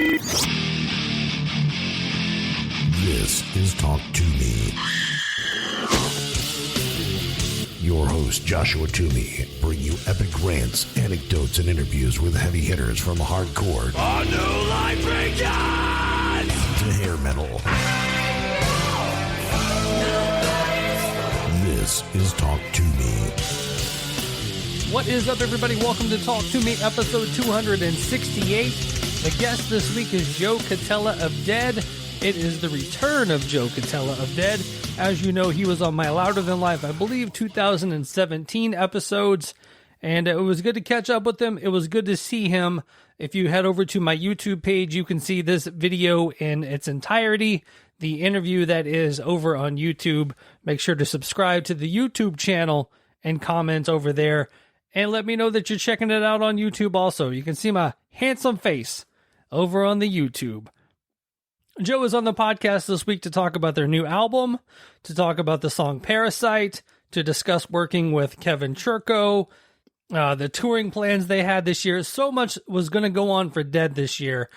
This is Talk Toomey. Your host, Joshua Toomey, bring you epic rants, anecdotes, and interviews with heavy hitters from hardcore A new life begins! to hair metal. This is Talk Toomey. What is up, everybody? Welcome to Talk Toomey, episode 268. The guest this week is Joe Cotela of Ded. It is the return of Joe Cotela of Ded. As you know, he was on my Louder Than Life, I believe, 2017 episodes, and it was good to catch up with him. It was good to see him. If you head over to my YouTube page, you can see this video in its entirety, the interview that is over on YouTube. Make sure to subscribe to the YouTube channel and comment over there, and let me know that you're checking it out on YouTube also. You can see my handsome face over on the YouTube. Joe is on the podcast this week to talk about their new album, to talk about the song Parasite, to discuss working with Kevin Churko, the touring plans they had this year. So much was going to go on for Ded this year.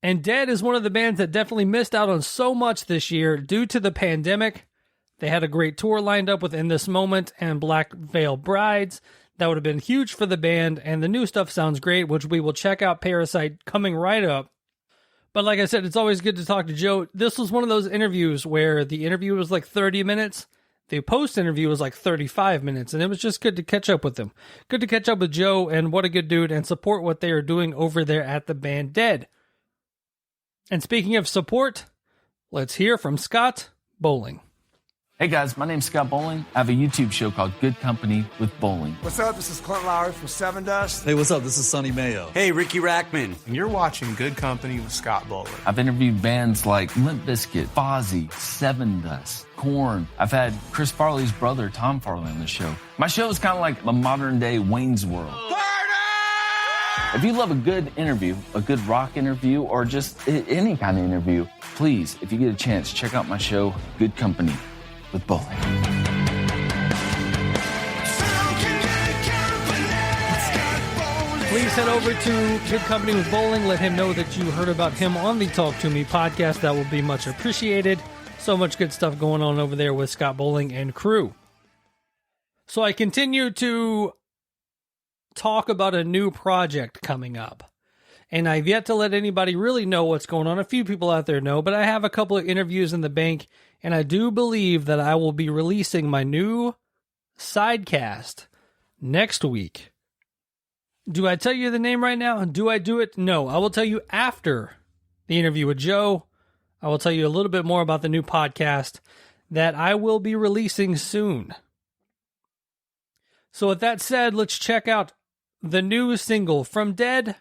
And Ded is one of the bands that definitely missed out on so much this year due to the pandemic. They had a great tour lined up with In This Moment and Black Veil Brides. That would have been huge for the band, and the new stuff sounds great, which we will check out Parasite coming right up. But like I said, it's always good to talk to Joe. This was one of those interviews where the interview was like 30 minutes. The post-interview was like 35 minutes, and it was just good to catch up with him. Good to catch up with Joe, and what a good dude, and support what they are doing over there at the band Ded. And speaking of support, let's hear from Scott Bowling. Hey guys, my name's Scott Bowling. I have a YouTube show called Good Company with Bowling. What's up? This is Clint Lowry from Seven Dust. Hey, what's up? This is Sonny Mayo. Hey, Ricky Rackman. And you're watching Good Company with Scott Bowling. I've interviewed bands like Limp Bizkit, Fozzy, Seven Dust, Korn. I've had Chris Farley's brother, Tom Farley, on the show. My show is kind of like a modern-day Wayne's World. Party! If you love a good interview, a good rock interview, or just any kind of interview, please, if you get a chance, check out my show, Good Company with Bowling. Please head over to Good Company with Bowling. Let him know that you heard about him on the Talk To Me podcast. That will be much appreciated. So much good stuff going on over there with Scott Bowling and crew. So I continue to talk about a new project coming up. And I've yet to let anybody really know what's going on. A few people out there know, but I have a couple of interviews in the bank, and I do believe that I will be releasing my new sidecast next week. Do I tell you the name right now? Do I do it? No. I will tell you after the interview with Joe. I will tell you a little bit more about the new podcast that I will be releasing soon. So with that said, let's check out the new single from Ded.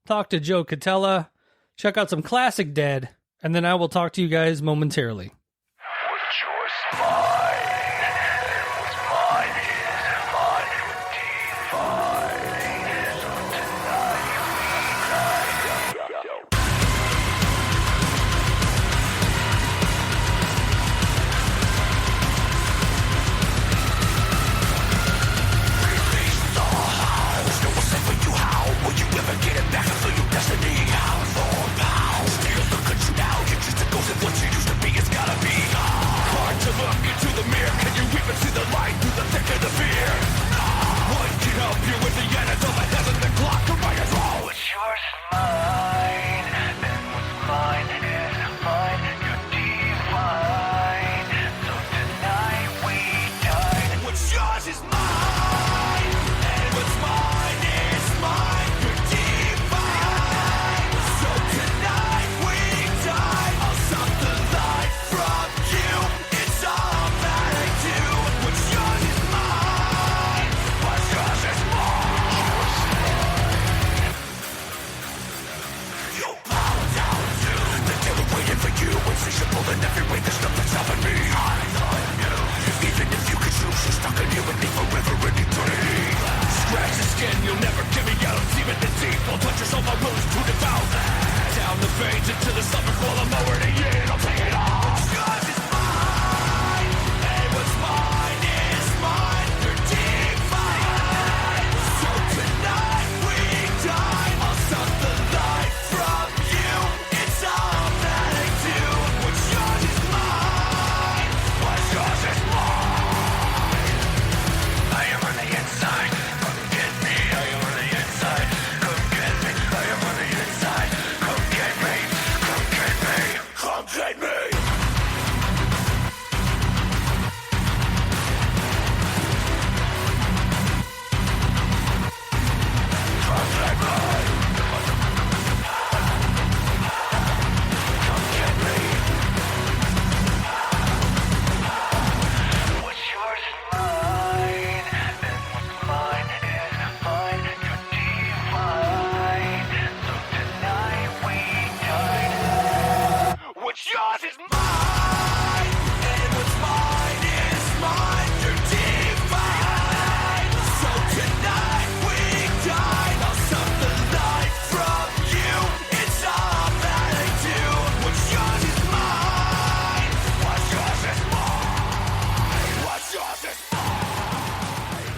Talk to Joe Cotela, check out some classic Ded, and then I will talk to you guys momentarily. What's yours mine? And what's mine is mine divine. So tonight we die. Release the house. No one said for you how. Will you ever get it back until your destiny? How long now? Still look at you now. You're just a ghost of what you used to be. It's gotta be hard to look into the mirror. Can you even see the light through the thick of the fear? What can help you with the end until the heads and the clock are right as well? What's yours is mine, and what's mine is mine. You're divine. So tonight we dine. What's yours is mine, and what's mine is mine. You're divine. So tonight we dine. I'll suck the life from you. It's all that I do. What's yours is mine. What's yours is mine. You bow down to the devil waiting for you. Insatiable in every way. There's nothing stopping me. I knew. Even if you could choose, you're stuck in here with me forever and eternity. Scratch the skin, you'll never get me out. Even the deep, I'll touch your soul, my wounds to devour. Down the veins into the stomach, while I'm already in. I'll take it all. What's yours is mine, and what's mine is mine. You're divine. So tonight we die. I'll suck the life from you. yours is mine, and what's mine is mine to divide. So tonight we die, I'll suck the life from you. It's all that I do. What's yours is mine. What's yours is mine. What's yours is mine.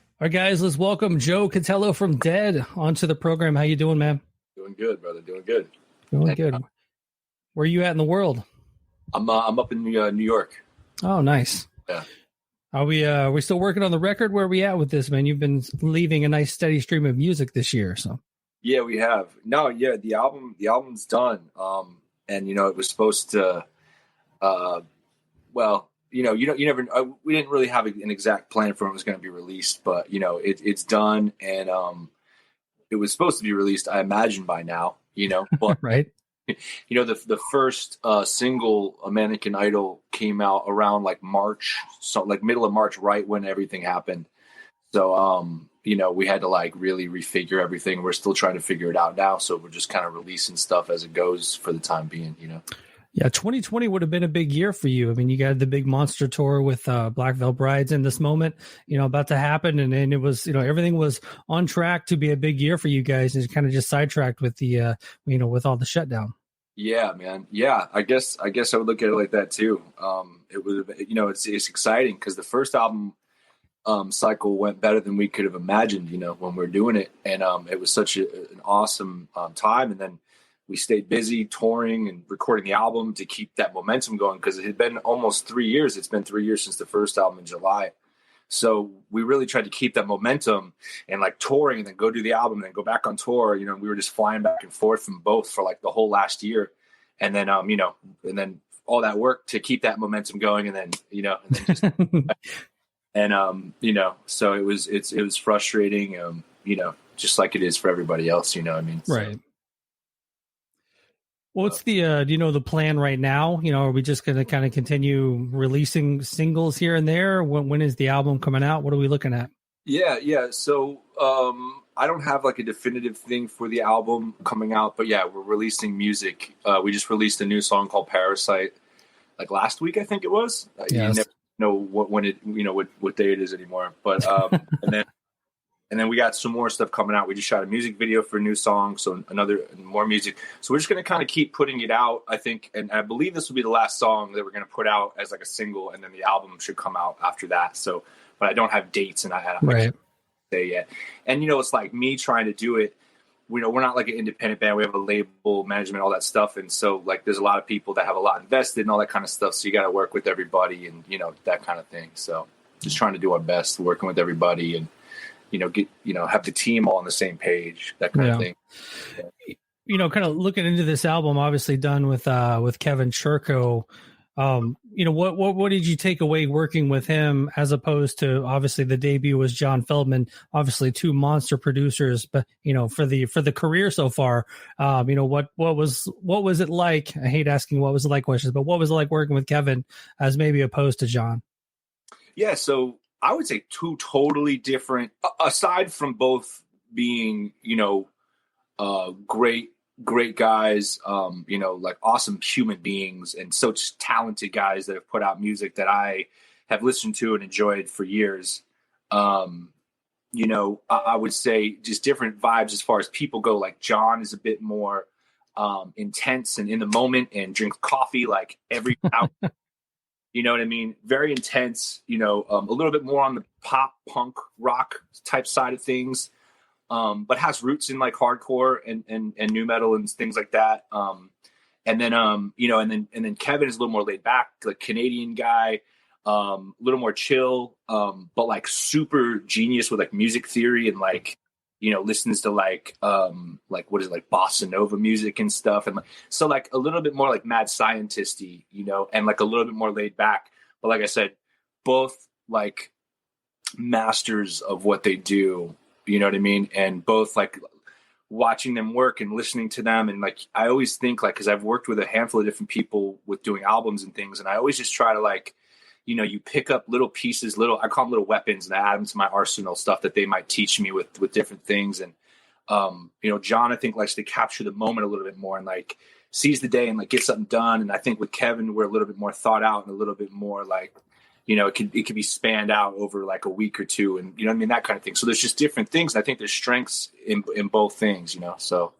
All right, guys, let's welcome Joe Cotela from Dead onto the program. How you doing, man? Doing good, brother. Doing good. Doing good. Where are you at in the world? I'm up in New York. Oh, nice. Yeah. Are we still working on the record? Where are we at with this, man? You've been leaving a nice steady stream of music this year, so. Yeah, we have. No, yeah, the album's done. And it was supposed to well, you never we didn't really have an exact plan for when it was going to be released, but it's done, and it was supposed to be released, I imagine, by now, but right. The first single, American Idol, came out around like March, so like middle of March, right when everything happened. So, we had to like really refigure everything. We're still trying to figure it out now. So we're just kind of releasing stuff as it goes for the time being, Yeah, 2020 would have been a big year for you. I mean, you got the big monster tour with Black Veil Brides in this moment, about to happen. And then it was, everything was on track to be a big year for you guys, and kind of just sidetracked with the, with all the shutdown. Yeah, man. Yeah, I guess I would look at it like that too. It would have, it's exciting because the first album cycle went better than we could have imagined, when we're doing it. And it was such an awesome time. And then we stayed busy touring and recording the album to keep that momentum going, because it had been almost 3 years. It's been 3 years since the first album in July. So we really tried to keep that momentum and like touring, and then go do the album and then go back on tour. We were just flying back and forth from both for like the whole last year. And then, and then all that work to keep that momentum going. And then, and then just, and, so it was frustrating, just like it is for everybody else, So, right. What's the, the plan right now? Are we just going to kind of continue releasing singles here and there? When is the album coming out? What are we looking at? Yeah. So, I don't have like a definitive thing for the album coming out, but yeah, we're releasing music. We just released a new song called Parasite, like last week, I think it was. Yes. You never know what day it is anymore. But, and then we got some more stuff coming out. We just shot a music video for a new song, so more music. So we're just going to kind of keep putting it out, I think. And I believe this will be the last song that we're going to put out as like a single, and then the album should come out after that. So, but I don't have dates, and I can't say yet. And it's like me trying to do it. We're not like an independent band. We have a label, management, all that stuff. And so like there's a lot of people that have a lot invested and all that kind of stuff. So you got to work with everybody and that kind of thing. So just trying to do our best, working with everybody, and have the team all on the same page, that kind of thing. Yeah. Kind of looking into this album, obviously done with Kevin Churko. What did you take away working with him, as opposed to obviously the debut was John Feldman, obviously two monster producers, but for the career so far, what was it like? I hate asking what was it like questions, but what was it like working with Kevin as maybe opposed to John? Yeah, so I would say two totally different, aside from both being, great guys, like awesome human beings and such talented guys that have put out music that I have listened to and enjoyed for years. I would say just different vibes as far as people go. Like John is a bit more intense and in the moment and drinks coffee like every hour. You know what I mean? Very intense, a little bit more on the pop, punk, rock type side of things, but has roots in like hardcore and new metal and things like that. And then Kevin is a little more laid back, like Canadian guy, a little more chill, but like super genius with like music theory and like, listens to like what is it, like bossa nova music and stuff. And like, so like a little bit more like mad scientist-y, and like a little bit more laid back. But like I said, both like masters of what they do, you know what I mean? And both like watching them work and listening to them. And like, I always think like, cause I've worked with a handful of different people with doing albums and things. And I always just try to like, you pick up little pieces, I call them little weapons, and I add them to my arsenal, stuff that they might teach me with different things. And, John, I think, likes to capture the moment a little bit more and like sees the day and like get something done. And I think with Kevin, we're a little bit more thought out and a little bit more like, it could be spanned out over like a week or two, and you know what I mean, that kind of thing. So there's just different things. I think there's strengths in both things, So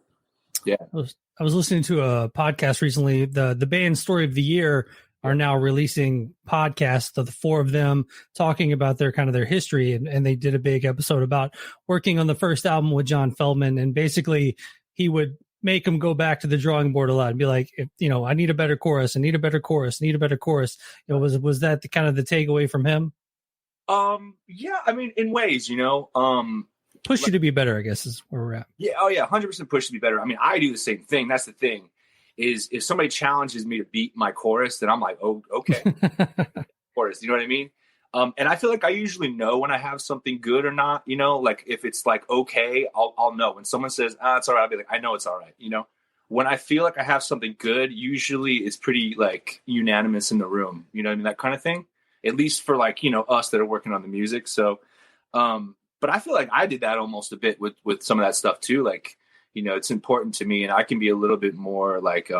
yeah. I was listening to a podcast recently. The band Story of the Year are now releasing podcasts of the four of them talking about their history. And they did a big episode about working on the first album with John Feldman. And basically he would make them go back to the drawing board a lot and be like, I need a better chorus. I need a better chorus. I need a better chorus. Was that the takeaway from him? Yeah, I mean, in ways, push you to be better, I guess, is where we're at. Yeah. Oh yeah. 100% push to be better. I mean, I do the same thing. That's the thing. Is if somebody challenges me to beat my chorus, then I'm like, oh, okay. Chorus, you know what I mean? And I feel like I usually know when I have something good or not, like if it's like, okay, I'll know. When someone says, it's all right, I'll be like, I know it's all right. When I feel like I have something good, usually it's pretty like unanimous in the room, you know what I mean? That kind of thing, at least for like, us that are working on the music. So, but I feel like I did that almost a bit with some of that stuff too. Like, it's important to me, and I can be a little bit more like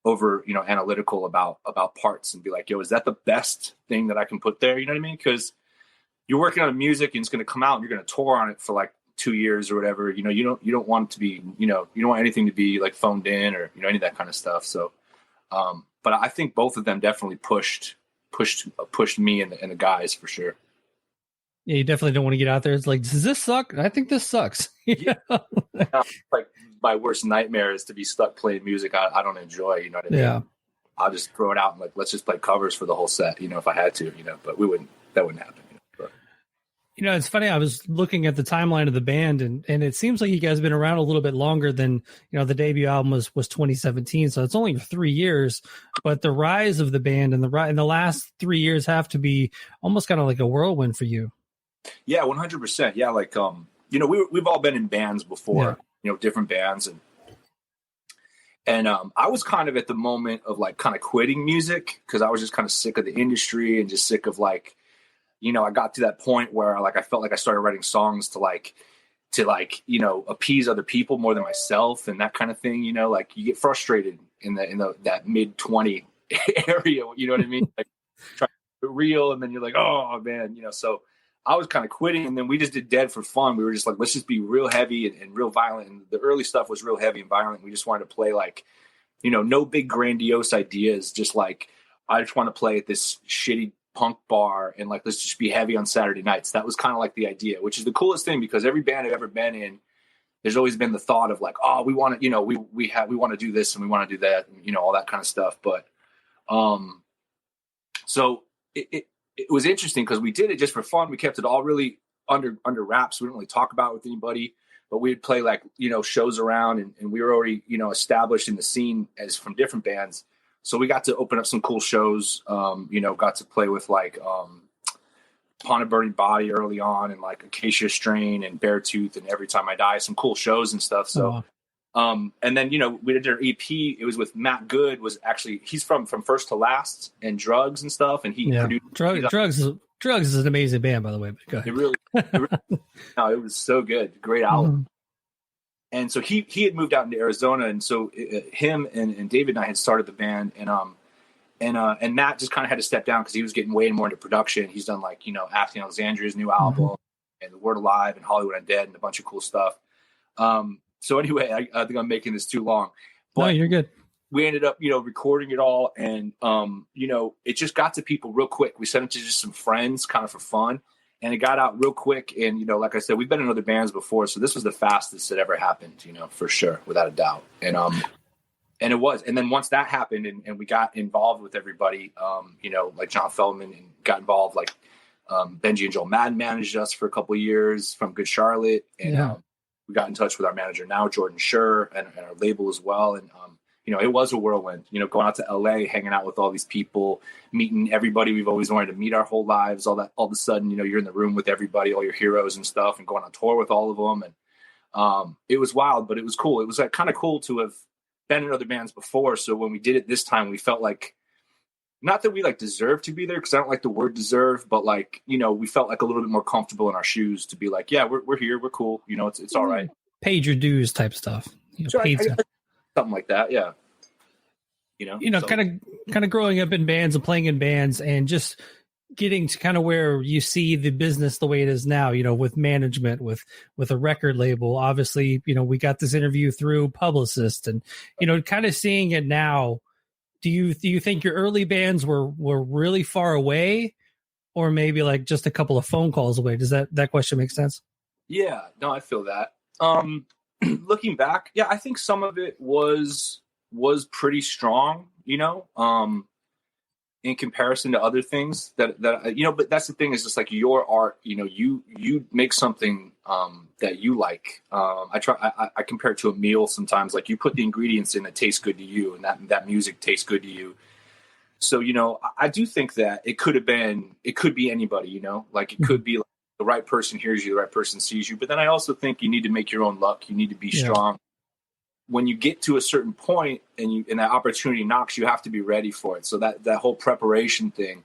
over, analytical about parts and be like, yo, is that the best thing that I can put there? You know what I mean? Because you're working on music and it's going to come out and you're going to tour on it for like 2 years or whatever. You don't want it to be, you don't want anything to be like phoned in or, any of that kind of stuff. So, but I think both of them definitely pushed me and the guys for sure. Yeah, you definitely don't want to get out there. It's like, does this suck? I think this sucks. Yeah. Like my worst nightmare is to be stuck playing music I don't enjoy. You know what I mean? Yeah. I'll just throw it out and like, let's just play covers for the whole set, if I had to, but that wouldn't happen. But. It's funny. I was looking at the timeline of the band and it seems like you guys have been around a little bit longer than, the debut album was 2017. So it's only 3 years, but the rise of the band and the last 3 years have to be almost kind of like a whirlwind for you. Yeah, 100%. Yeah, like we've all been in bands before, different bands, and I was kind of at the moment of like kind of quitting music because I was just kind of sick of the industry and just sick of like, I got to that point where like I felt like I started writing songs to appease other people more than myself and that kind of thing. Like you get frustrated in that mid-20 area. You know what I mean? Like trying to be real, and then you're like, oh man, so. I was kind of quitting, and then we just did Dead for fun. We were just like, let's just be real heavy and real violent. And the early stuff was real heavy and violent. We just wanted to play like, no big grandiose ideas. Just like, I just want to play at this shitty punk bar and like, let's just be heavy on Saturday nights. That was kind of like the idea, which is the coolest thing because every band I've ever been in, there's always been the thought of like, oh, we want to, we want to do this and we want to do that, and, all that kind of stuff. But, so it was interesting because we did it just for fun. We kept it all really under wraps. We didn't really talk about it with anybody, but we'd play like, shows around and we were already, established in the scene as from different bands. So we got to open up some cool shows, got to play with like Upon a Burning Body early on and like Acacia Strain and Beartooth and Every Time I Die, some cool shows and stuff. So, and then, we did our EP. It was with Matt Good. He's from First to Last and Drugs and stuff. And he produced Drugs is an amazing band, by the way. But go ahead. It was so good. Great album. Mm-hmm. And so he had moved out into Arizona. And so him and David and I had started the band and Matt just kind of had to step down because he was getting way more into production. He's done like, Afton Alexandria's new album and The Word Alive and Hollywood Undead and a bunch of cool stuff. So anyway, I think I'm making this too long. But no, you're good. We ended up, recording it all. And, it just got to people real quick. We sent it to just some friends kind of for fun. And it got out real quick. And, like I said, we've been in other bands before. So this was the fastest that ever happened, for sure, without a doubt. And it was. And then once that happened and we got involved with everybody, like John Feldman and got involved, like Benji and Joel Madden managed us for a couple of years from Good Charlotte. And, we got in touch with our manager now, Jordan Schur, and our label as well. And, it was a whirlwind, going out to LA, hanging out with all these people, meeting everybody we've always wanted to meet our whole lives. All of a sudden, you're in the room with everybody, all your heroes and stuff, and going on tour with all of them. And it was wild, but it was cool. It was like kind of cool to have been in other bands before. So when we did it this time, we felt like, not that we like deserve to be there, because I don't like the word deserve, but like, we felt like a little bit more comfortable in our shoes to be like, yeah, we're here, we're cool, it's all right. paid your dues type stuff. So something like that. Yeah. Kind of growing up in bands and playing in bands and just getting to kind of where you see the business the way it is now, with management, with a record label. Obviously, we got this interview through Publicist and, kind of seeing it now. Do you think your early bands were really far away, or maybe like just a couple of phone calls away? Does that question make sense? Yeah, no, I feel that. Looking back, yeah, I think some of it was pretty strong, in comparison to other things that but that's the thing, is just like your art, you make something that you like. I compare it to a meal sometimes. Like, you put the ingredients in that taste good to you, and that music tastes good to you. So, I do think that it could be anybody, like it could be like the right person hears you, the right person sees you. But then I also think you need to make your own luck. You need to be strong. When you get to a certain point and that opportunity knocks, you have to be ready for it. So that whole preparation thing,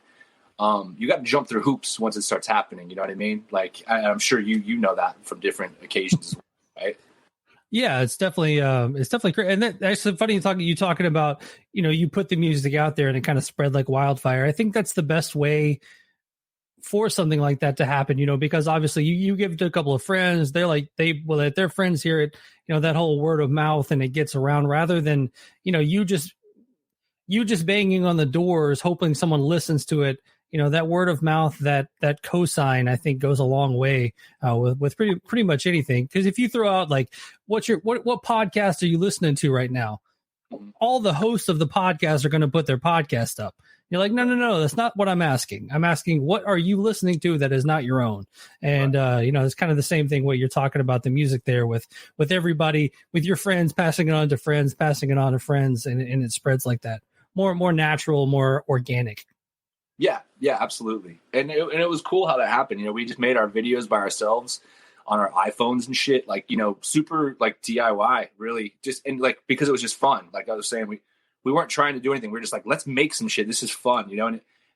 you got to jump through hoops once it starts happening. You know what I mean? Like, I'm sure you know that from different occasions, right? Yeah, it's definitely great. And that's funny you talking about, you put the music out there and it kind of spread like wildfire. I think that's the best way for something like that to happen, because obviously you give it to a couple of friends, let their friends hear it, that whole word of mouth, and it gets around, rather than, you just banging on the doors, hoping someone listens to it. That word of mouth, that cosign, I think goes a long way with pretty much anything. Because if you throw out like, what podcast are you listening to right now? All the hosts of the podcast are going to put their podcast up. You're like, no, that's not what I'm asking. I'm asking, what are you listening to that is not your own? And, it's kind of the same thing what you're talking about, the music there with everybody, with your friends, passing it on to friends, passing it on to friends. And it spreads like that. More natural, more organic. Yeah, absolutely. And it was cool how that happened. We just made our videos by ourselves on our iPhones and shit, like, super like DIY, really, just, and like, because it was just fun. Like I was saying, we weren't trying to do anything. We were just like, let's make some shit. This is fun,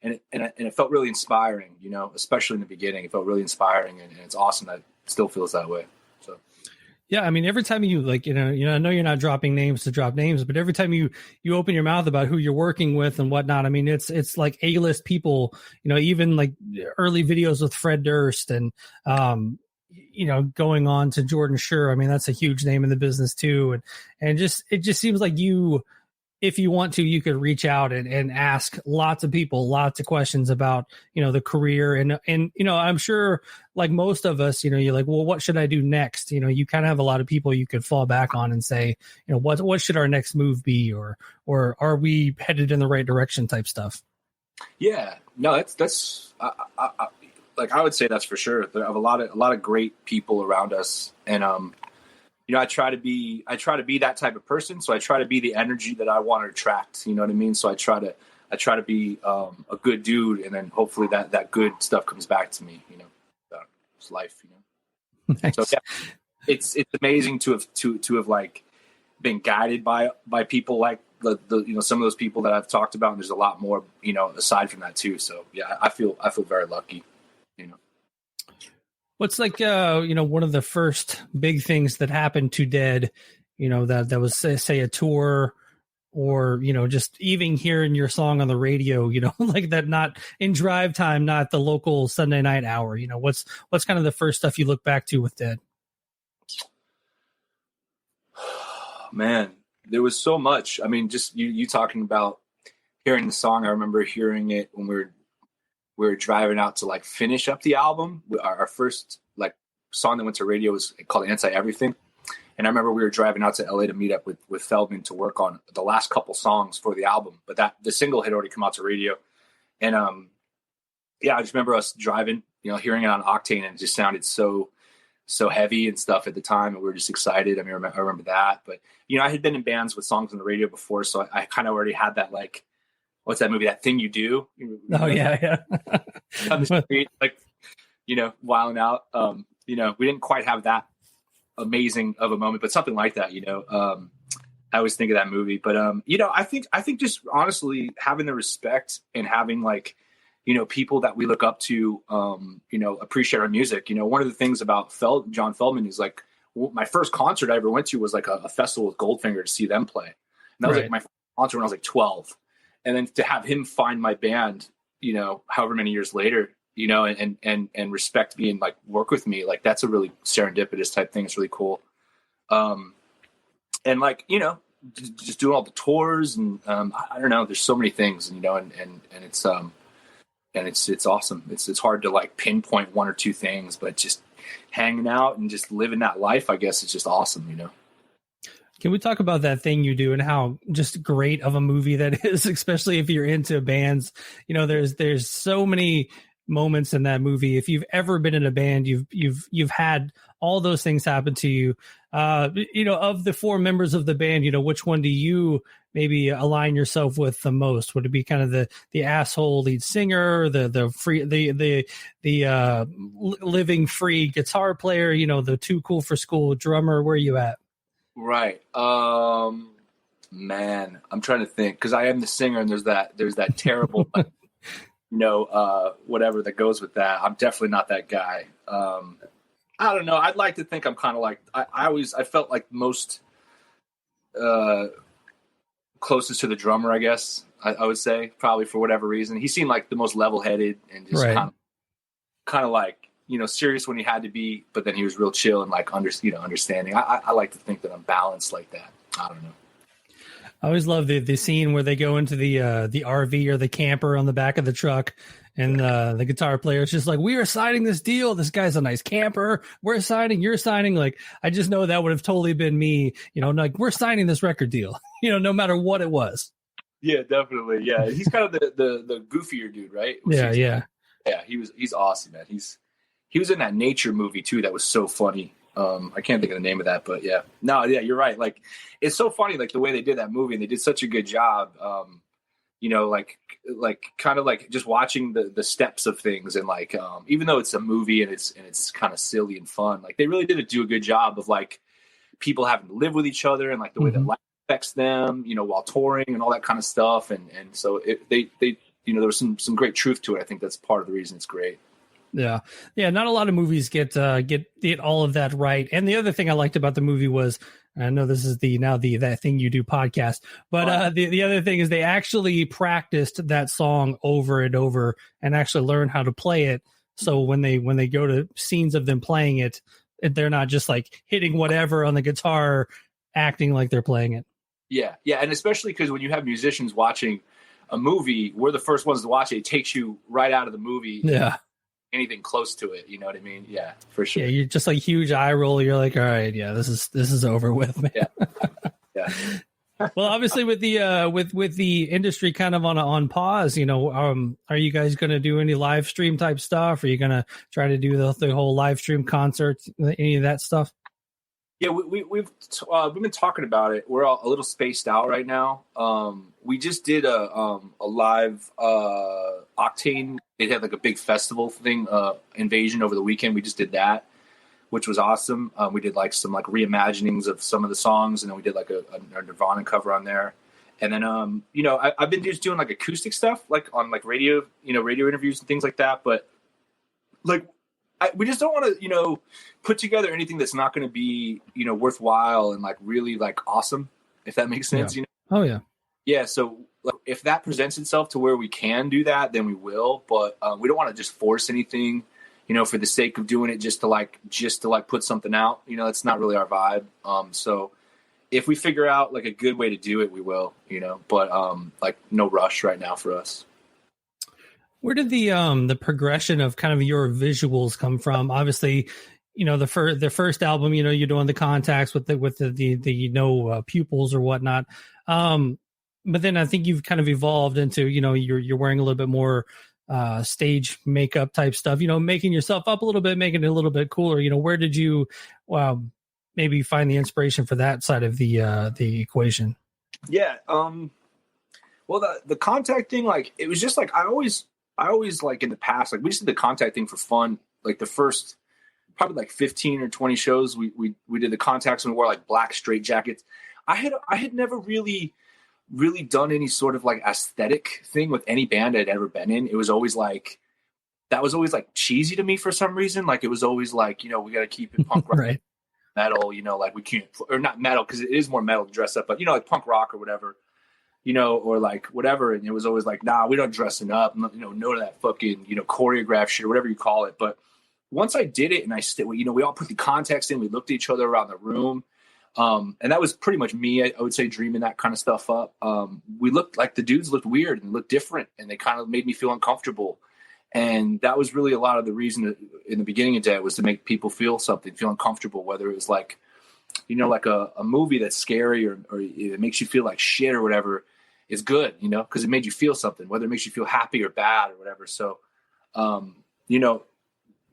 and it felt really inspiring, especially in the beginning. It felt really inspiring, and it's awesome that it still feels that way. So. Yeah, I mean, every time you I know you're not dropping names to drop names, but every time you open your mouth about who you're working with and whatnot, I mean, it's like A-list people, even like early videos with Fred Durst and, going on to Jordan Schur. I mean, that's a huge name in the business too. And it just seems like if you want to, you could reach out and ask lots of people, lots of questions about, the career. And, I'm sure like most of us, you're like, well, what should I do next? You kind of have a lot of people you could fall back on and say, what should our next move be? Or are we headed in the right direction type stuff? Yeah, no, that's I would say that's for sure. There are a lot of great people around us. And, I try to be that type of person. So I try to be the energy that I want to attract. You know what I mean? So I try to be a good dude, and then hopefully that good stuff comes back to me. It's life. Nice. So yeah, it's amazing to have like been guided by people like the some of those people that I've talked about. And there's a lot more aside from that too. So yeah, I feel very lucky. What's like, one of the first big things that happened to Dead, that was, say, a tour, or, just even hearing your song on the radio, like that, not in drive time, not the local Sunday night hour, what's kind of the first stuff you look back to with Dead? Man, there was so much. I mean, just you talking about hearing the song. I remember hearing it when we were driving out to like finish up the album. Our first like song that went to radio was called Anti-Everything. And I remember we were driving out to LA to meet up with Feldman to work on the last couple songs for the album, but the single had already come out to radio. And I just remember us driving, hearing it on Octane, and it just sounded so heavy and stuff at the time. And we were just excited. I mean, I remember that, but I had been in bands with songs on the radio before. So I kind of already had that, like, what's that movie? That Thing You Do? Oh yeah. On the street, like, wilding out. We didn't quite have that amazing of a moment, but something like that. I always think of that movie. But I think just honestly having the respect and having like, people that we look up to, appreciate our music. One of the things about John Feldman is like my first concert I ever went to was like a festival with Goldfinger to see them play. And that was like my first concert when I was like 12. And then to have him find my band, you know, however many years later, you know, and respect me and like work with me, like that's a really serendipitous type thing. It's really cool. And like, you know, just doing all the tours and I don't know, there's so many things, you know, and it's awesome. It's hard to like pinpoint one or two things, but just hanging out and just living that life, I guess, it's just awesome, you know. Can we talk about that thing you do and how just great of a movie that is, especially if you're into bands? You know, there's so many moments in that movie. If you've ever been in a band, you've had all those things happen to you. You know, of the four members of the band, you know, which one do you maybe align yourself with the most? Would it be kind of the asshole lead singer, the free, the living free guitar player, you know, the too cool for school drummer? Where are you at? Right. Man, I'm trying to think, because I am the singer and there's that terrible, you know, whatever that goes with that. I'm definitely not that guy. I don't know. I'd like to think I'm kind of like, I felt like most closest to the drummer, I guess I would say, probably for whatever reason. He seemed like the most level-headed and just kind of like, you know, serious when he had to be, but then he was real chill and like understanding. I like to think that I'm balanced like that. I don't know. I always love the scene where they go into the RV or the camper on the back of the truck, and the guitar player is just like, "We are signing this deal. This guy's a nice camper. We're signing. You're signing." Like, I just know that would have totally been me. You know, like, we're signing this record deal. You know, no matter what it was. Yeah, definitely. Yeah, he's kind of the goofier dude, right? Yeah. He's awesome, man. He was in that nature movie too. That was so funny. I can't think of the name of that, but yeah. No, yeah, you're right. Like, it's so funny, like the way they did that movie, and they did such a good job. You know, like kind of like just watching the steps of things, and like even though it's a movie and it's kind of silly and fun, like they really did do a good job of like people having to live with each other and like the way that life affects them, you know, while touring and all that kind of stuff. And so they you know, there was some great truth to it. I think that's part of the reason it's great. Yeah. Not a lot of movies get all of that right. And the other thing I liked about the movie was, I know this is that thing you do podcast, but the other thing is they actually practiced that song over and over and actually learned how to play it. So when they go to scenes of them playing it, they're not just like hitting whatever on the guitar, acting like they're playing it. Yeah. And especially because when you have musicians watching a movie, we're the first ones to watch it. It takes you right out of the movie. Yeah. Anything close to it, you know what I mean? Yeah, for sure. Yeah, you're just like huge eye roll. You're like, all right, yeah, this is over with, man. Yeah. Well, obviously with the with the industry kind of on pause, you know, are you guys going to do any live stream type stuff? Are you going to try to do the whole live stream concerts, any of that stuff? Yeah, we've been talking about it. We're all a little spaced out right now. We just did a live Octane. They had like a big festival thing, Invasion over the weekend. We just did that, which was awesome. We did like some like reimaginings of some of the songs, and then we did like a Nirvana cover on there. And then you know, I've been just doing like acoustic stuff, like on like radio, you know, radio interviews and things like that. But like, we just don't want to, you know, put together anything that's not going to be, you know, worthwhile and like really like awesome, if that makes sense. Yeah. You know? Oh yeah. Yeah. So like, if that presents itself to where we can do that, then we will. But we don't want to just force anything, you know, for the sake of doing it, just to put something out. You know, that's not really our vibe. So if we figure out like a good way to do it, we will. You know, but like no rush right now for us. Where did the progression of kind of your visuals come from? Obviously, you know, the first album, you know, you're doing the contacts with the pupils or whatnot. But then I think you've kind of evolved into, you know, you're wearing a little bit more stage makeup type stuff, you know, making yourself up a little bit, making it a little bit cooler. You know, where did you maybe find the inspiration for that side of the equation? Yeah. Well, the contact thing, like, it was just like, I always like in the past, like we just did the contact thing for fun. Like the first probably like 15 or 20 shows we did the contacts and we wore like black straight jackets. I had never really done any sort of like aesthetic thing with any band I'd ever been in. It was always like, that was always like cheesy to me for some reason. Like it was always like, you know, we got to keep it punk rock. Right. metal, like we can't, or not metal, because it is more metal to dress up, but like punk rock or whatever, or like whatever. And it was always like, nah, we don't dressing up, none of that fucking, choreographed shit or whatever you call it. But once I did it and we all put the context in, we looked at each other around the room. And that was pretty much me, I would say, dreaming that kind of stuff up. We looked like the dudes looked weird and looked different, and they kind of made me feel uncomfortable. And that was really a lot of the reason in the beginning of Dead was to make people feel something, feel uncomfortable, whether it was like, like a movie that's scary or it makes you feel like shit or whatever is good, because it made you feel something, whether it makes you feel happy or bad or whatever. So,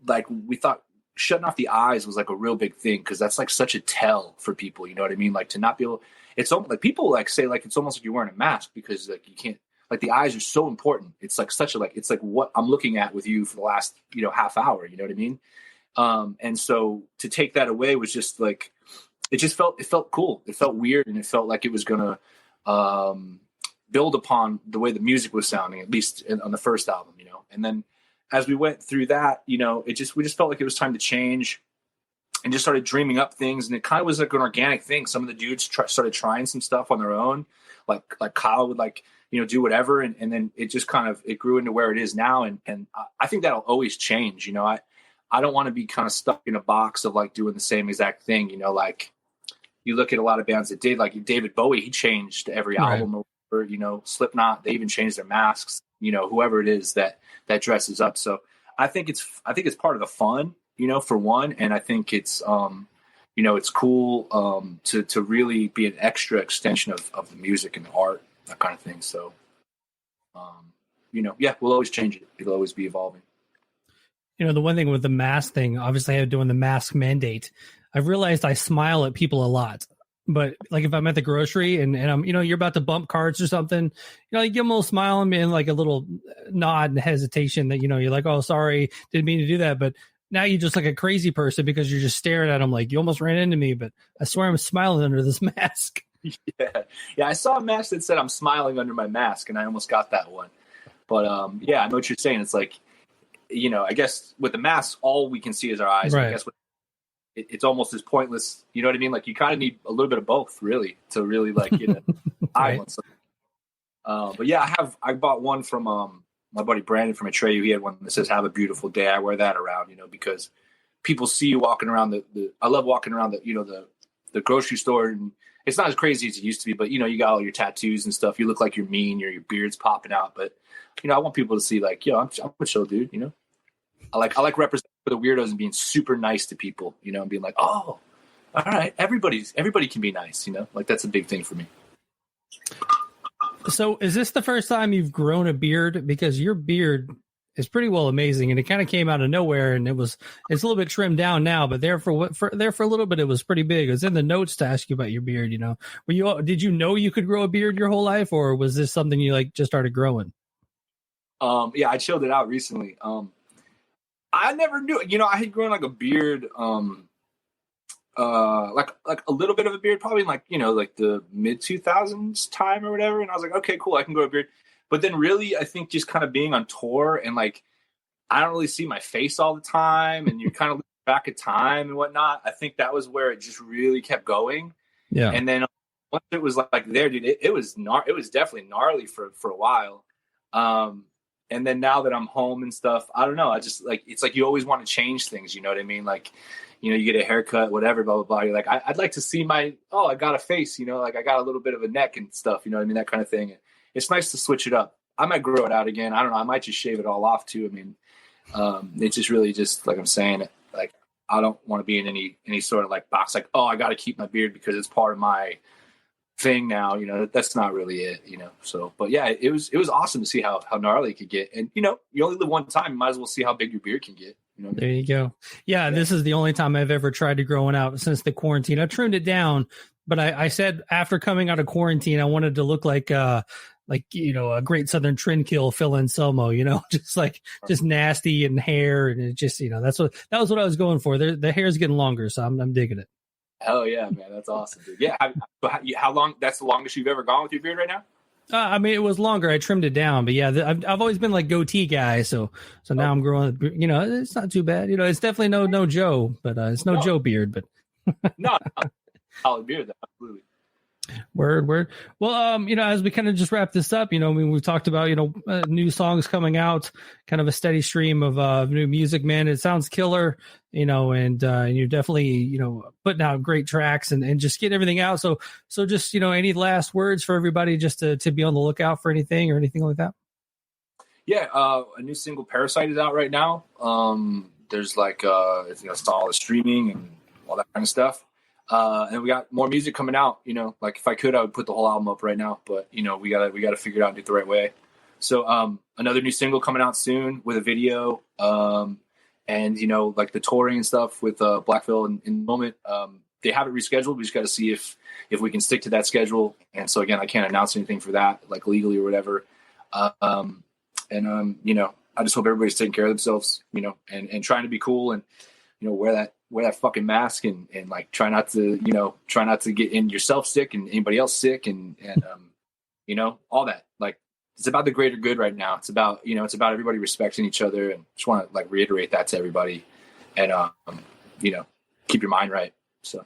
like we thought shutting off the eyes was like a real big thing, because that's like such a tell for people, you know what I mean? Like to not be able, it's almost like people like say like it's almost like you're wearing a mask, because like you can't, like the eyes are so important. It's like such a, like, it's like what I'm looking at with you for the last, half hour, you know what I mean? And so to take that away was just like, it felt cool. It felt weird. And it felt like it was going to build upon the way the music was sounding, at least on the first album, and then as we went through that, we just felt like it was time to change and just started dreaming up things. And it kind of was like an organic thing. Some of the dudes started trying some stuff on their own. Like Kyle would like, do whatever. And then it just kind of, it grew into where it is now. And I think that'll always change. I don't want to be kind of stuck in a box of like doing the same exact thing. Like you look at a lot of bands that did, like David Bowie, he changed every album, or, Slipknot, they even changed their masks, whoever it is that dresses up. So I think it's part of the fun, for one. And I think it's, it's cool to really be an extra extension of the music and the art, that kind of thing. So, we'll always change it. It'll always be evolving. The one thing with the mask thing, obviously I'm doing the mask mandate. I've realized I smile at people a lot, but like if I'm at the grocery and I'm, you're about to bump carts or something, you give them a little smile and like a little nod and hesitation that, you're like, oh, sorry, didn't mean to do that. But now you just like a crazy person because you're just staring at them like you almost ran into me, but I swear I'm smiling under this mask. Yeah. I saw a mask that said I'm smiling under my mask, and I almost got that one. But I know what you're saying. It's like, I guess with the mask, all we can see is our eyes. Right. I guess it's almost as pointless. You know what I mean? Like you kind of need a little bit of both, really, to really like get an eye on something. But yeah, I bought one from my buddy Brandon from Atreyu. He had one that says "Have a beautiful day." I wear that around, because people see you walking around I love walking around the grocery store, and it's not as crazy as it used to be, but you got all your tattoos and stuff. You look like you're mean, your beard's popping out, but I want people to see like, I'm a chill dude, I like representing for the weirdos and being super nice to people, and being like, oh, all right, everybody can be nice, like that's a big thing for me. So is this the first time you've grown a beard? Because your beard is pretty well amazing, and it kind of came out of nowhere, and it's a little bit trimmed down now, but there for a little bit it was pretty big. It was in the notes to ask you about your beard. Did you know you could grow a beard your whole life, or was this something you like just started growing? Yeah, I chilled it out recently. I never knew, I had grown like a beard, like a little bit of a beard, probably in like, like the mid 2000s time or whatever. And I was like, okay, cool, I can grow a beard. But then really, I think just kind of being on tour and like, I don't really see my face all the time, and you're kind of looking back at time and whatnot. I think that was where it just really kept going. Yeah. And then once it was like there, dude, it was definitely gnarly for a while. And then now that I'm home and stuff, I don't know. I just like, it's like you always want to change things. You know what I mean? Like, you get a haircut, whatever, blah, blah, blah. You're like, I'd like to see I got a face, like I got a little bit of a neck and stuff. You know what I mean? That kind of thing. It's nice to switch it up. I might grow it out again. I don't know. I might just shave it all off too. I mean, it's just really just like I'm saying, like, I don't want to be in any sort of like box, like, oh, I got to keep my beard because it's part of my thing now, that's not really it, so, but yeah, it was awesome to see how gnarly it could get. And you only live one time, you might as well see how big your beard can get. There you go. Yeah, this is the only time I've ever tried to grow it out since the quarantine. I trimmed it down, but I said after coming out of quarantine, I wanted to look like a Great Southern Trendkill Phil Anselmo, just nasty and hair, and it just, that was what I was going for. The hair's getting longer, so I'm digging it. Hell yeah, man. That's awesome, dude. Yeah. How long, that's the longest you've ever gone with your beard right now? I mean, it was longer. I trimmed it down, but yeah, I've always been like goatee guy. So now I'm growing, it's not too bad. It's definitely no Joe, but it's no Joe beard, but No, solid beer, though. Absolutely. Word. Well, as we kind of just wrap this up, we've talked about, new songs coming out, kind of a steady stream of new music, man. It sounds killer, and you're definitely, putting out great tracks and just getting everything out. So just, any last words for everybody just to be on the lookout for anything or anything like that? Yeah. A new single, Parasite, is out right now. There's it's all the streaming and all that kind of stuff. And we got more music coming out, like if I could, I would put the whole album up right now, but we gotta figure it out and do it the right way. So, another new single coming out soon with a video, and like the touring and stuff with, Blackville in the moment, they have it rescheduled. We just got to see if we can stick to that schedule. And so again, I can't announce anything for that, like legally or whatever. I just hope everybody's taking care of themselves, and trying to be cool and, wear that fucking mask and like try not to get in yourself sick and anybody else sick and all that. Like, it's about the greater good right now. It's about everybody respecting each other, and just want to like reiterate that to everybody, and keep your mind right. So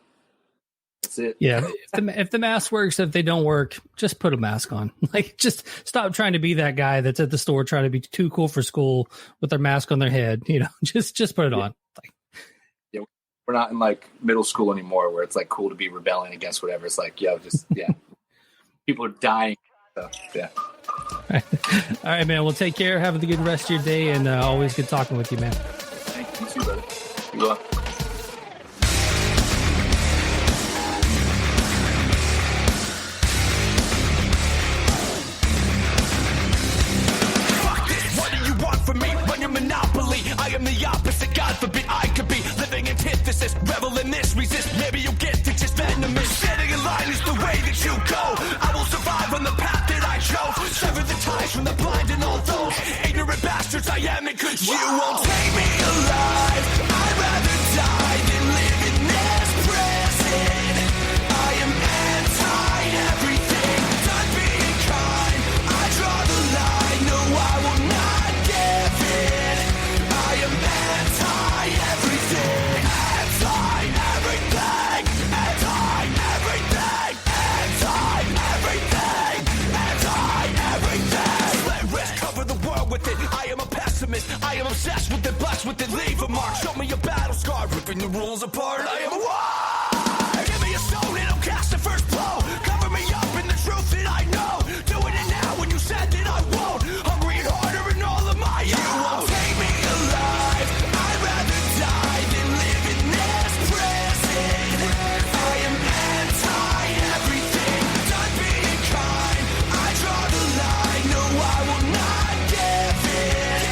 that's it. Yeah. If the mask works, if they don't work, just put a mask on. Like, just stop trying to be that guy that's at the store trying to be too cool for school with their mask on their head. Just put it on. Like, we're not in like middle school anymore where it's like cool to be rebelling against whatever. It's like, people are dying. So, yeah. All right, man. Well, take care. Have a good rest of your day, and always good talking with you, man. Thank you too, brother. Be well. Monopoly. I am the opposite. God forbid I could be living antithesis. Revel in this, resist. Maybe you'll get to just venomous. Standing in line is the way that you go. I will survive on the path that I chose. Sever the ties from the blind and all those ignorant bastards I am in control. You won't take me alive. I'd rather die than live in this prison. I am anti everything. Done being kind. I draw the line. No, I will not give in. I am anti-everything, anti-everything, anti-everything, anti-everything, anti-everything. Let risk cover the world with it. I am a pessimist. I am obsessed with it, blessed with it. Leave a mark. Show me a battle scar, ripping the rules apart. I am a war. Give me a stone and I'll cast the first blow. Cover me up in the truth that I know. Doing it now when you said that I won't. Hungry and harder in all of my own. You won't take me alive. I'd rather die than live in this prison. I am anti-everything. Done being kind. I draw the line. No, I will not give in.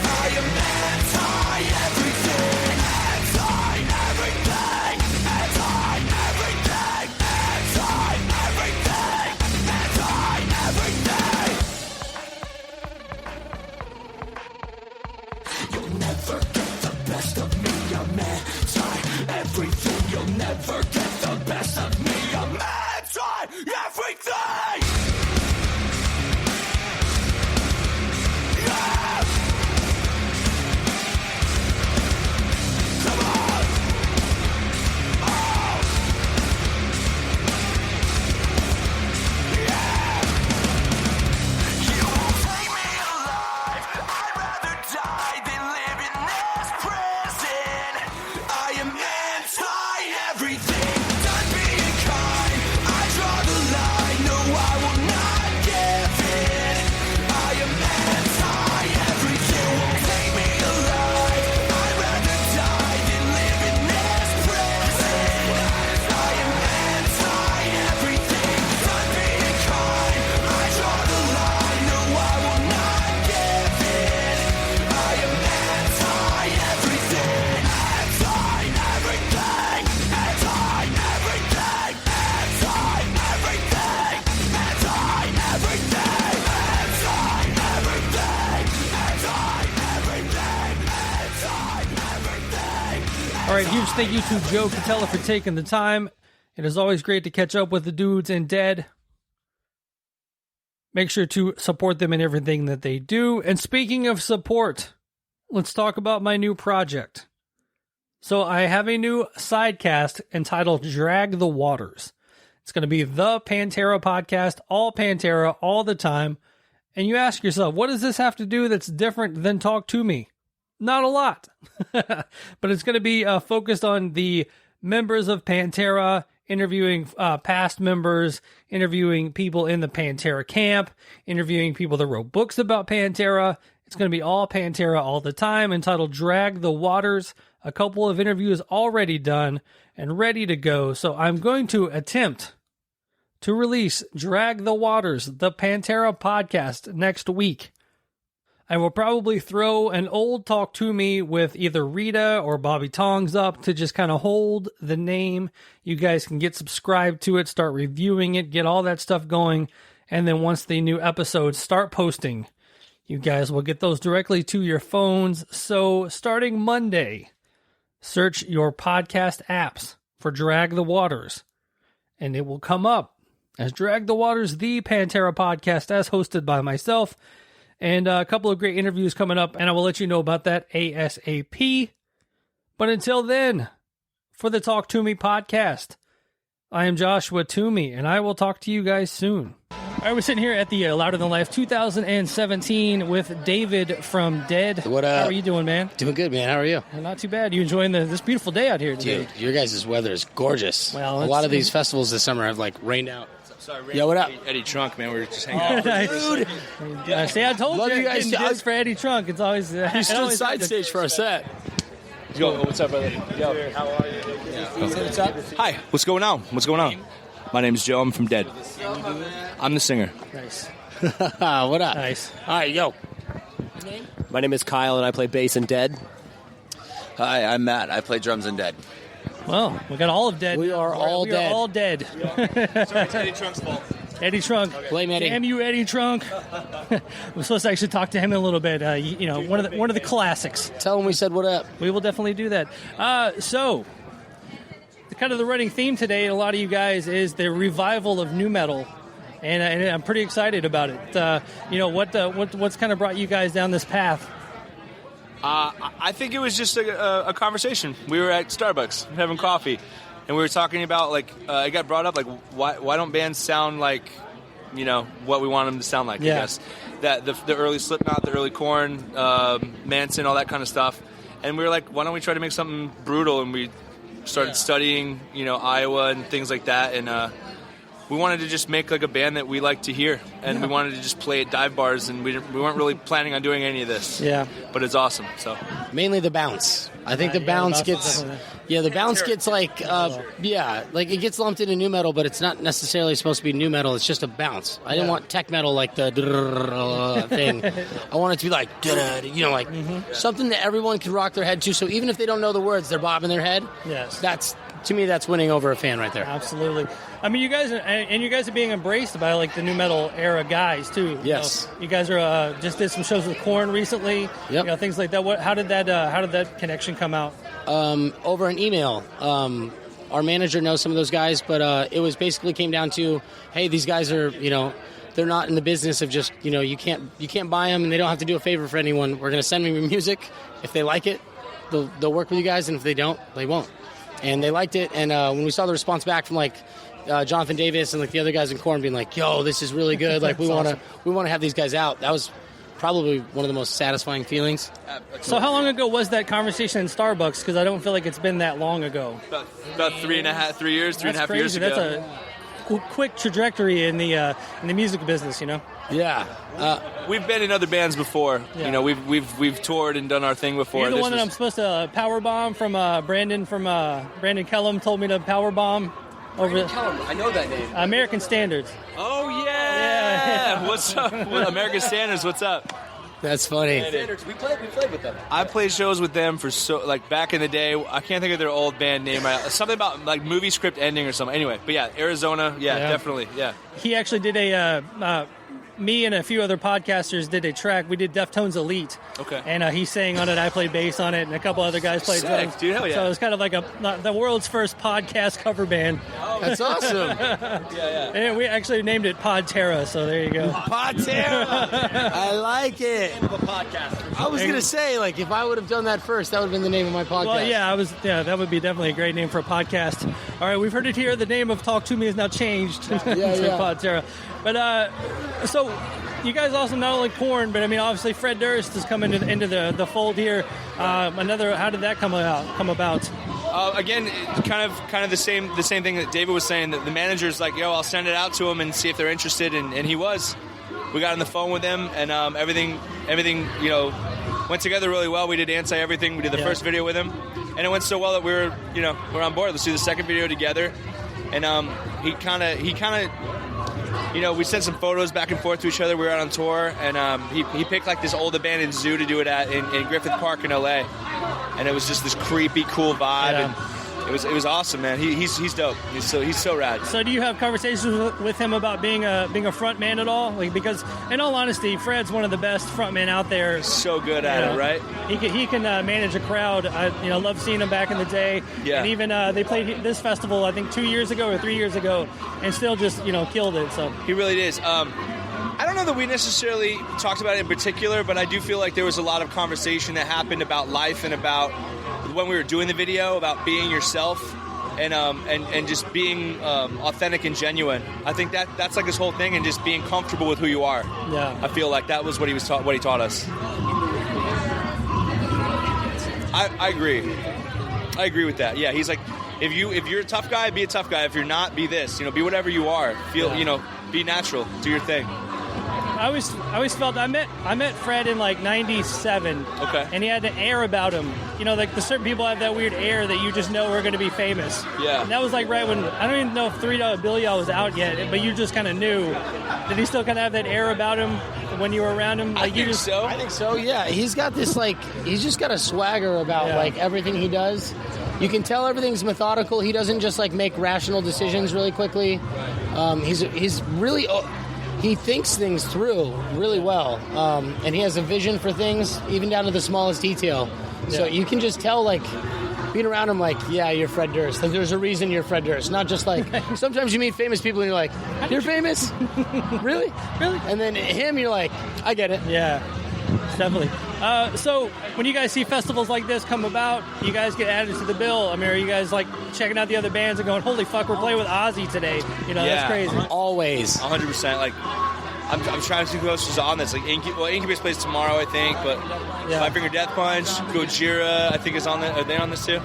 I am anti-everything. Anti-everything. Anti-everything. Anti-everything. Anti-everything. You'll never get the best of me. I'm anti-everything. You'll never get the best of me. I'm anti-everything. Yeah. Come on. Oh. Yeah. You won't take me alive. I'd rather die than live in this prison. I am anti-everything. Done being kind. I draw the line. No, I will not give in. I am anti-everything. Won't take me alive. I'd rather die than live in this prison. I am anti-everything. Done being kind. I draw the line. No, I will not give in. I am anti-everything. Anti-everything. Anti-everything. Anti-everything. Anti-everything. All right, huge thank you to Joe Cotela for taking the time. It is always great to catch up with the dudes in Dead. Make sure to support them in everything that they do. And speaking of support, let's talk about my new project. So I have a new sidecast entitled Drag the Waters. It's going to be the Pantera podcast, all Pantera, all the time. And you ask yourself, what does this have to do that's different than Talk To Me? Not a lot. But it's going to be focused on the members of Pantera, interviewing past members, interviewing people in the Pantera camp, interviewing people that wrote books about Pantera. It's going to be all Pantera all the time, entitled Drag the Waters. A couple of interviews already done and ready to go. So I'm going to attempt to release Drag the Waters, the Pantera podcast, next week. I will probably throw an old Talk To Me with either Rita or Bobby Tongs up to just kind of hold the name. You guys can get subscribed to it, start reviewing it, get all that stuff going. And then once the new episodes start posting, you guys will get those directly to your phones. So starting Monday, search your podcast apps for Drag the Waters, and it will come up as Drag the Waters, the Pantera podcast, as hosted by myself, and a couple of great interviews coming up, and I will let you know about that ASAP. But until then, for the Talk Toomey podcast, I am Joshua Toomey, and I will talk to you guys soon. All right, we're sitting here at the Louder Than Life 2017 with David from Dead. What up? How are you doing, man? Doing good, man. How are you? Well, not too bad. You enjoying this beautiful day out here today? Dude, your guys' weather is gorgeous. Well, a lot of these festivals this summer have, rained out. Sorry, Yo, what up? Eddie Trunk, man. We were just hanging out. Dude. See, I told Love you, you guys. just for Eddie Trunk. It's always... You stood side stage for our set. Yo, what's up, brother? Yo, how are you? What's up? Hi, what's going on? What's going on? My name is Joe. I'm from Dead. I'm the singer. Nice. What up? Nice. All right, yo. My name is Kyle, and I play bass in Dead. Hi, I'm Matt. I play drums in Dead. Well, we got all of Dead. We are all dead. We are all dead. Sorry, it's Eddie Trunk's fault. Eddie Trunk. Blame Eddie. Damn you, Eddie Trunk. We're supposed to actually talk to him in a little bit. One of the classics. Tell him we said what up. We will definitely do that. So, kind of the running theme today, a lot of you guys, is the revival of nu metal. And I'm pretty excited about it. What's kind of brought you guys down this path? I think it was just a conversation. We were at Starbucks having coffee, and we were talking about, it got brought up, why don't bands sound like, what we want them to sound like, I guess. That the early Slipknot, the early Korn, Manson, all that kind of stuff. And we were like, why don't we try to make something brutal? And we started studying, Iowa and things like that, and we wanted to just make a band that we like to hear, and we wanted to just play at dive bars, and we weren't really planning on doing any of this. Yeah, but it's awesome. So mainly the bounce. I think the bounce gets. Yeah, the bounce gets it gets lumped into nu metal, but it's not necessarily supposed to be nu metal. It's just a bounce. I didn't want tech metal like the thing. I want it to be something that everyone can rock their head to. So even if they don't know the words, they're bobbing their head. Yes, to me, that's winning over a fan right there. Absolutely. I mean, you guys are being embraced by the nu metal era guys too. Yes. You guys are just did some shows with Korn recently. Yep. Things like that. How did that connection come out? Over an email. Our manager knows some of those guys, but it was basically came down to, hey, these guys are, they're not in the business of just, you can't buy them, and they don't have to do a favor for anyone. We're going to send them your music. If they like it, they'll work with you guys, and if they don't, they won't. And they liked it, and when we saw the response back from Jonathan Davis and the other guys in Korn being like, yo, this is really good, we want to have these guys out, that was probably one of the most satisfying feelings. So how long ago was that conversation in Starbucks? Because I don't feel like it's been that long ago. About 3 and a half years ago. That's a quick trajectory in the music business, Yeah. We've been in other bands before. Yeah. We've toured and done our thing before. You're the one that I'm supposed to powerbomb from Brandon Kellum told me to powerbomb over Kellum, I know that name. American Standards. Oh yeah. What's up? American Standards, what's up? That's funny. Standards, we played with them. I played shows with them for back in the day. I can't think of their old band name. Something about movie script ending or something. Anyway, but yeah, Arizona, definitely, yeah. He actually did me and a few other podcasters did a track. We did Deftones Elite. Okay. And he sang on it. I played bass on it, and a couple other guys played drums. Dude, hell yeah. So it was kind of like the world's first podcast cover band. That's awesome. And we actually named it Podterra, so there you go. Podterra. I like it. I was going to say, like, if I would have done that first, that would have been the name of my podcast. Well, that would be definitely a great name for a podcast. All right, we've heard it here. The name of Talk Toomey is now changed to Podterra. But, so you guys also not only porn, but I mean, obviously Fred Durst has come into the fold here. How did that come about? Again, kind of the same thing that David was saying. That the manager's like, "Yo, I'll send it out to him and see if they're interested," and he was. We got on the phone with him, and everything went together really well. We did Anti Everything. We did the first video with him, and it went so well that we're on board. Let's do the second video together. And he kind of we sent some photos back and forth to each other. We were out on tour, and he picked like this old abandoned zoo to do it at in Griffith Park in LA, and it was just this creepy, cool vibe. Yeah. And it was awesome, man. He's dope. He's so rad. So do you have conversations with him about being a front man at all? Like, because in all honesty, Fred's one of the best front men out there. So good at it, right? He can manage a crowd. I love seeing him back in the day. Yeah. And even they played this festival I think 2 years ago or 3 years ago, and still just killed it. So he really is. I don't know that we necessarily talked about it in particular, but I do feel like there was a lot of conversation that happened about life and about when we were doing the video, about being yourself and just being authentic and genuine. I think that's like this whole thing, and just being comfortable with who you are. Yeah. I feel like that was what he taught us. I agree. I agree with that. Yeah, he's like, if you're a tough guy, be a tough guy. If you're not, be this. Be whatever you are. Be natural. Do your thing. I always felt I met Fred in like '97. Okay. And he had an air about him. Like the certain people have that weird air that you just know are going to be famous. Yeah. And that was like right when, I don't even know if $3 Bill Y'all was out yet, but you just kind of knew. Did he still kind of have that air about him when you were around him? I think so. Yeah. He's got this he's just got a swagger about like everything he does. You can tell everything's methodical. He doesn't just like make rational decisions really quickly. He's really. He thinks things through really well, and he has a vision for things, even down to the smallest detail. Yeah. So you can just tell, like, being around him, like, yeah, you're Fred Durst. Like, there's a reason you're Fred Durst. Not just like, sometimes you meet famous people and you're like, you're famous? Really? And then him, you're like, I get it. Yeah, definitely. So when you guys see festivals like this come about, you guys get added to the bill. I mean, are you guys like checking out the other bands and going, holy fuck, we're playing with Ozzy today? That's crazy. Always. 100%. Like, I'm trying to see who else is on this. Like, Incubus plays tomorrow, I think, but Five Finger Death Punch, Gojira, I think is on this. Are they on this too?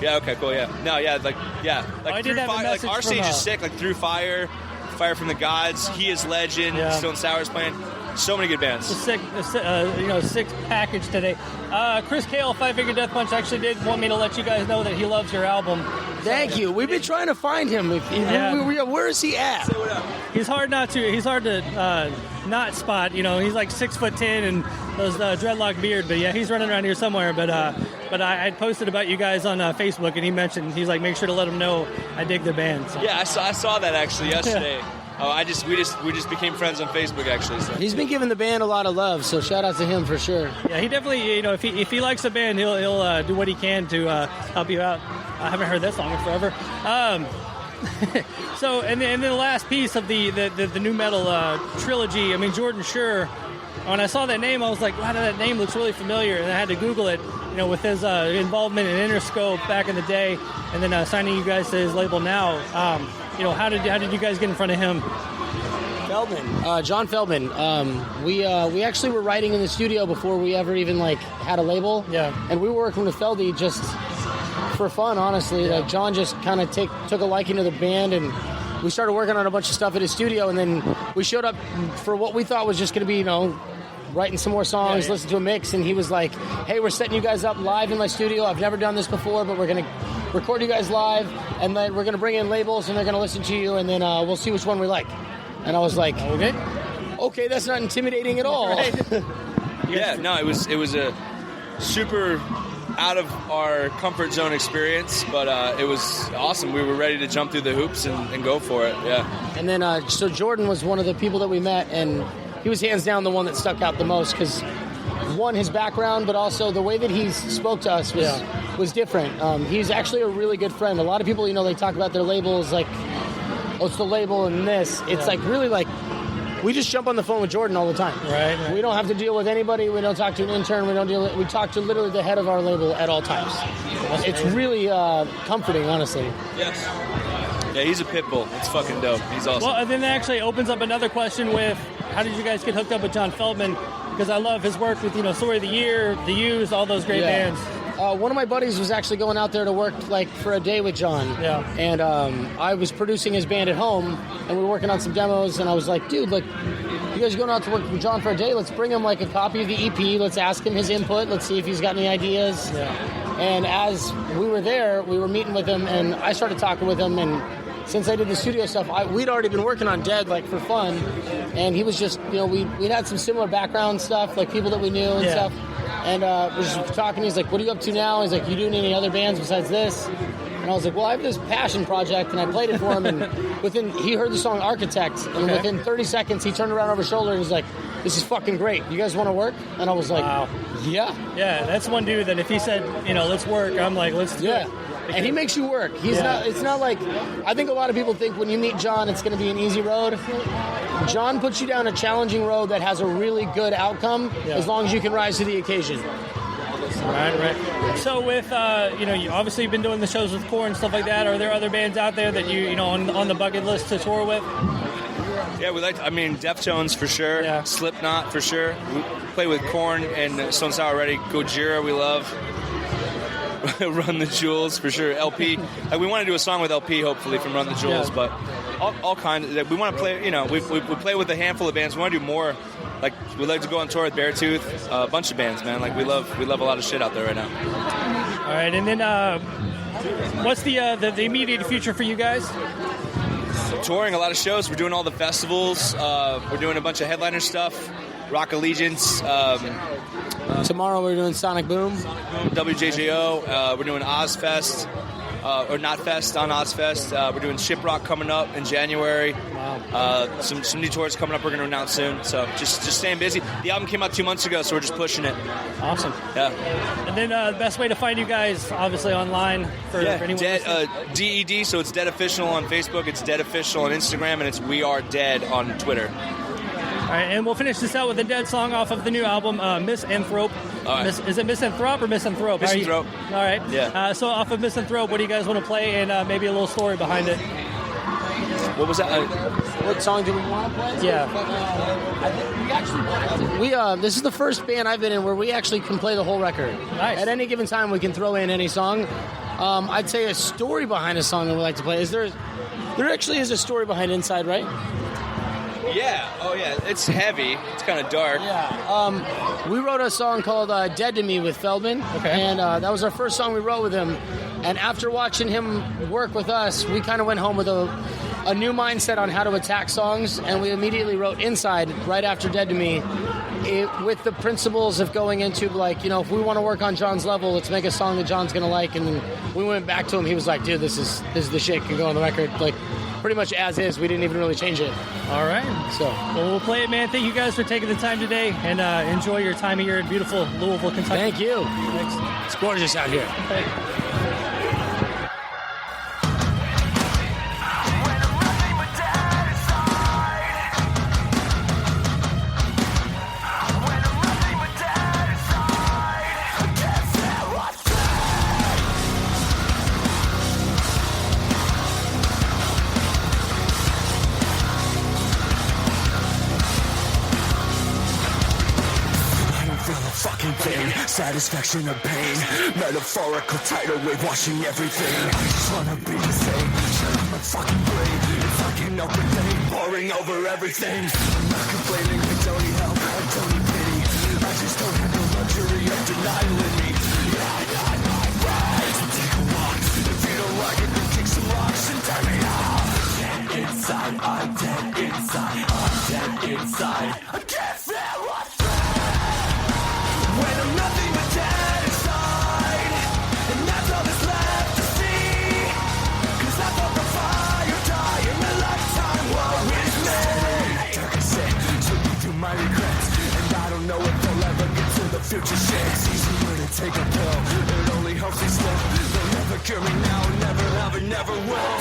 Yeah. Okay. Cool. Yeah. No. Yeah. Like. Through Fire, like our stage is sick. Like Through Fire, Fire from the Gods. He is Legend. Stone Sour's playing. So many good bands. Sick package today. Chris Cale, Five Finger Death Punch, actually did want me to let you guys know that he loves your album. Thank you. We've been trying to find him. Where is he at? He's hard to not spot. He's like 6'10" and those dreadlock beard. But yeah, he's running around here somewhere. But I posted about you guys on Facebook, and he mentioned, he's like, make sure to let him know I dig the band. So. Yeah, I saw that actually yesterday. We just became friends on Facebook actually. So. He's been giving the band a lot of love, so shout out to him for sure. Yeah, he definitely, if he likes the band, he'll do what he can to help you out. I haven't heard that song in forever. So and then the last piece of the new metal trilogy. I mean, Jordan Schur. When I saw that name, I was like, wow, that name looks really familiar, and I had to Google it. With his involvement in Interscope back in the day, and then signing you guys to his label now. How did you guys get in front of him? Feldman, John Feldman. We actually were writing in the studio before we ever even had a label. Yeah. And we were working with Feldy just for fun, honestly. Yeah. Like John just kind of took a liking to the band, and we started working on a bunch of stuff at his studio. And then we showed up for what we thought was just going to be, writing some more songs, listen to a mix, and he was like, hey, we're setting you guys up live in my studio. I've never done this before, but we're going to record you guys live, and then we're going to bring in labels, and they're going to listen to you, and then we'll see which one we like. And I was like, okay, that's not intimidating at all. Right. Yeah, no, it was a super out of our comfort zone experience, but it was awesome. We were ready to jump through the hoops and go for it, yeah. And then, so Jordan was one of the people that we met, and he was hands down the one that stuck out the most, because one, his background, but also the way that he spoke to us was different. He's actually a really good friend. A lot of people, they talk about their labels like, oh, it's the label and this. It's like really like, we just jump on the phone with Jordan all the time. Right. We don't have to deal with anybody. We don't talk to an intern. We talk to literally the head of our label at all times. It's really comforting, honestly. Yes. Yeah, he's a pit bull. It's fucking dope. He's awesome. Well, and then that actually opens up another question with, how did you guys get hooked up with John Feldman? Because I love his work with, Story of the Year, The Used, all those great bands. One of my buddies was actually going out there to work for a day with John. Yeah. And I was producing his band at home, and we were working on some demos, and I was like, dude, you guys are going out to work with John for a day? Let's bring him a copy of the EP. Let's ask him his input. Let's see if he's got any ideas. Yeah. And as we were there, we were meeting with him, and I started talking with him, and since I did the studio stuff, we'd already been working on Dead, for fun, and he was just, we'd had some similar background stuff, people that we knew and stuff. And we're just talking. He's like, what are you up to now? He's like, you doing any other bands besides this? And I was like, well, I have this passion project, and I played it for him. And he heard the song Architect, and within 30 seconds, he turned around over his shoulder and he's like, this is fucking great. You guys want to work? And I was like, wow. Yeah. Yeah, that's one dude that if he said, let's work, I'm like, let's do it. And he makes you work. It's not like, I think a lot of people think when you meet John, it's going to be an easy road. John puts you down a challenging road that has a really good outcome as long as you can rise to the occasion. Right. So with, you obviously been doing the shows with Core and stuff like that. Are there other bands out there that you on the bucket list to tour with? Yeah, Deftones for sure. Yeah. Slipknot for sure. We play with Korn and Stone Sour already. Gojira we love. Run the Jewels for sure. LP. We want to do a song with LP hopefully from Run the Jewels, but all kinds. We want to play. We play with a handful of bands. We want to do more. We'd like to go on tour with Beartooth. A bunch of bands, man. We love a lot of shit out there right now. All right, and then what's the immediate future for you guys? Touring a lot of shows. We're doing all the festivals. We're doing a bunch of headliner stuff. Rock Allegiance. Tomorrow we're doing Sonic Boom. WJJO. We're doing Ozfest. Or Not Fest on Ozfest. We're doing Shiprock coming up in January. Wow. Some new tours coming up we're going to announce soon. So just staying busy. The album came out 2 months ago, so we're just pushing it. Awesome. Yeah. And then the best way to find you guys, obviously online for anyone Dead, DED, so it's Dead Official on Facebook, it's Dead Official on Instagram, and it's We Are Dead on Twitter. All right, and we'll finish this out with a Dead song off of the new album, Misanthrope. All right. Is it Misanthrope or Misanthrope? Misanthrope. All right. Yeah. So off of Misanthrope, what do you guys want to play, and maybe a little story behind it? What was that? What song do we want to play? Yeah. I think we this is the first band I've been in where we actually can play the whole record. Nice. At any given time, we can throw in any song. I'd say a story behind a song that we like to play. There actually is a story behind Inside, right? Yeah. Oh, yeah. It's heavy. It's kind of dark. Yeah. We wrote a song called Dead to Me with Feldman. Okay. And that was our first song we wrote with him. And after watching him work with us, we kind of went home with a new mindset on how to attack songs. And we immediately wrote Inside right after Dead to Me with the principles of going into, if we want to work on John's level, let's make a song that John's going to like. And we went back to him. He was like, dude, this is the shit. Can go on the record. Pretty much as is. We didn't even really change it. All right. So, well, we'll play it, man. Thank you guys for taking the time today, and enjoy your time of year in beautiful Louisville, Kentucky. Thank you. Thanks. It's gorgeous out here. Okay. Satisfaction or pain, metaphorical tidal wave washing everything. I just wanna be insane, shut up my fucking brain. It's like an open vein, pouring over everything. I'm not complaining, I don't need help, I don't need pity. I just don't have the luxury of denial in me. Yeah, I'm right, so take a walk. If you don't like it, then kick some rocks and turn me off. Dead inside, I'm dead inside, I'm dead inside. I can't feel what's when I'm nothing but dead inside, and that's all that's left to see. 'Cause I felt the fire die in the lifetime war with me. Dark and sick, sweeping through my regrets, and I don't know if they'll ever get to the Don't cure me now, never have and never will.